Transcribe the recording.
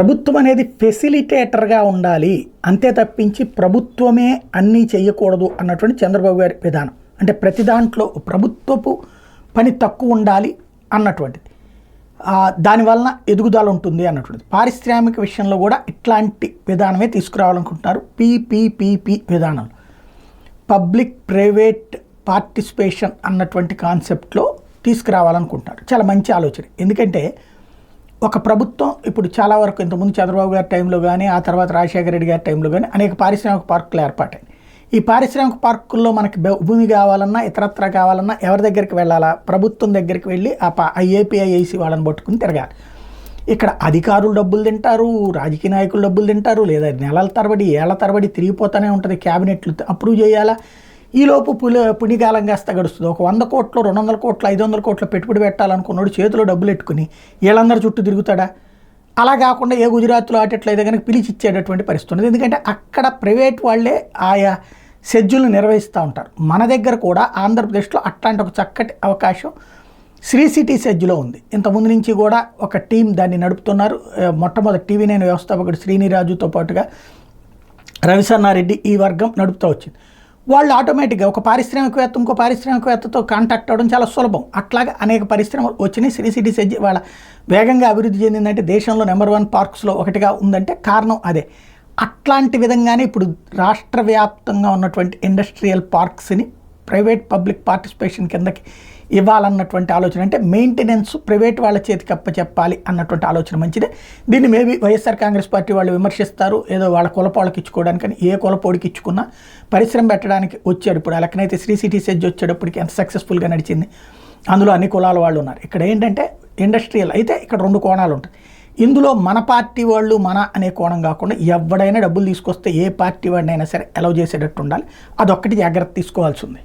ప్రభుత్వం అనేది ఫెసిలిటేటర్గా ఉండాలి, అంతే తప్పించి ప్రభుత్వమే అన్నీ చేయకూడదు అన్నటువంటి చంద్రబాబు గారి విధానం. అంటే ప్రతి దాంట్లో ప్రభుత్వపు పని తక్కువ ఉండాలి అన్నటువంటిది, దానివలన ఎదుగుదల ఉంటుంది అన్నటువంటిది. పారిశ్రామిక విషయంలో కూడా ఇట్లాంటి విధానమే తీసుకురావాలనుకుంటున్నారు. పీపీపీపీ విధానం, పబ్లిక్ ప్రైవేట్ పార్టిసిపేషన్ అన్నటువంటి కాన్సెప్ట్లో తీసుకురావాలనుకుంటున్నారు. చాలా మంచి ఆలోచన. ఎందుకంటే ఒక ప్రభుత్వం ఇప్పుడు చాలా వరకు ఇంతకుముందు చంద్రబాబు గారి టైంలో కానీ, ఆ తర్వాత రాజశేఖర రెడ్డి గారి టైంలో కానీ అనేక పారిశ్రామిక పార్కులు ఏర్పాటాయి. ఈ పారిశ్రామిక పార్కుల్లో మనకి భూమి కావాలన్నా ఇతరత్ర కావాలన్నా ఎవరి దగ్గరికి వెళ్ళాలా? ప్రభుత్వం దగ్గరికి వెళ్ళి ఏపీఐఐసి వాళ్ళని పట్టుకుని తిరగాలి. ఇక్కడ అధికారులు డబ్బులు తింటారు, రాజకీయ నాయకులు డబ్బులు తింటారు, లేదా నెలల తరబడి ఏళ్ల తరబడి తిరిగిపోతూనే ఉంటుంది. క్యాబినెట్లు అప్రూవ్ చేయాలా? ఈలోపు పుణికాలం కాస్త గడుస్తుంది. ఒక 100 కోట్లు 200 కోట్లు 500 కోట్లు పెట్టుబడి పెట్టాలనుకున్నాడు చేతిలో డబ్బులు పెట్టుకుని వీళ్ళందరూ చుట్టూ తిరుగుతాడా? అలా కాకుండా ఏ గుజరాత్లో ఆటట్లయితే కనుక పిలిచి ఇచ్చేటటువంటి పరిస్థితి ఉంది. ఎందుకంటే అక్కడ ప్రైవేట్ వాళ్ళే ఆయా షెడ్యూల్ని నిర్వహిస్తూ ఉంటారు. మన దగ్గర కూడా ఆంధ్రప్రదేశ్లో అట్లాంటి ఒక చక్కటి అవకాశం శ్రీ సిటీ షెడ్యూల్లో ఉంది. ఇంతకుముందు నుంచి కూడా ఒక టీం దాన్ని నడుపుతున్నారు. మొట్టమొదటి TV9 వ్యవస్థాపకుడు శ్రీనిరాజుతో పాటుగా రవిసన్నారెడ్డి ఈ వర్గం నడుపుతూ వచ్చింది. వాళ్ళు ఆటోమేటిక్గా ఒక పారిశ్రామికవేత్త ఇంకో పారిశ్రామికవేత్తతో కాంటాక్ట్ అవ్వడం చాలా సులభం. అట్లాగా అనేక పరిశ్రమలు వచ్చినాయి. శ్రీ సిటీ సెజ్ వాళ్ళ వేగంగా అభివృద్ధి చెందిందంటే దేశంలో నెంబర్ 1 పార్క్స్లో ఒకటిగా ఉందంటే కారణం అదే. అట్లాంటి విధంగానే ఇప్పుడు రాష్ట్ర వ్యాప్తంగా ఉన్నటువంటి ఇండస్ట్రియల్ పార్క్స్ని ప్రైవేట్ పబ్లిక్ పార్టిసిపేషన్ కిందకి ఇవ్వాలన్నటువంటి ఆలోచన. అంటే మెయింటెనెన్స్ ప్రైవేట్ వాళ్ళ చేతికి అప్పచెప్పాలి అన్నటువంటి ఆలోచన మంచిదే. దీన్ని మేబీ వైఎస్ఆర్ కాంగ్రెస్ పార్టీ వాళ్ళు విమర్శిస్తారు, ఏదో వాళ్ళ కులపోళ్ళకి ఇచ్చుకోవడానికి. కానీ ఏ కులపోడికి ఇచ్చుకున్నా పరిశ్రమ పెట్టడానికి వచ్చాడు. ఇప్పుడు ఆ లెక్కనైతే శ్రీ సిటీ సెజ్ వచ్చేటప్పటికి ఎంత సక్సెస్ఫుల్గా నడిచింది. అందులో అన్ని కులాల వాళ్ళు ఉన్నారు. ఇక్కడ ఏంటంటే ఇండస్ట్రియల్ అయితే ఇక్కడ 2 కోణాలు ఉంటాయి. ఇందులో మన పార్టీ వాళ్ళు మన అనే కోణం కాకుండా ఎవడైనా డబ్బులు తీసుకొస్తే ఏ పార్టీ వాడినైనా సరే అలౌ చేసేటట్టు ఉండాలి. అదొక్కటి జాగ్రత్త తీసుకోవాల్సి ఉంది.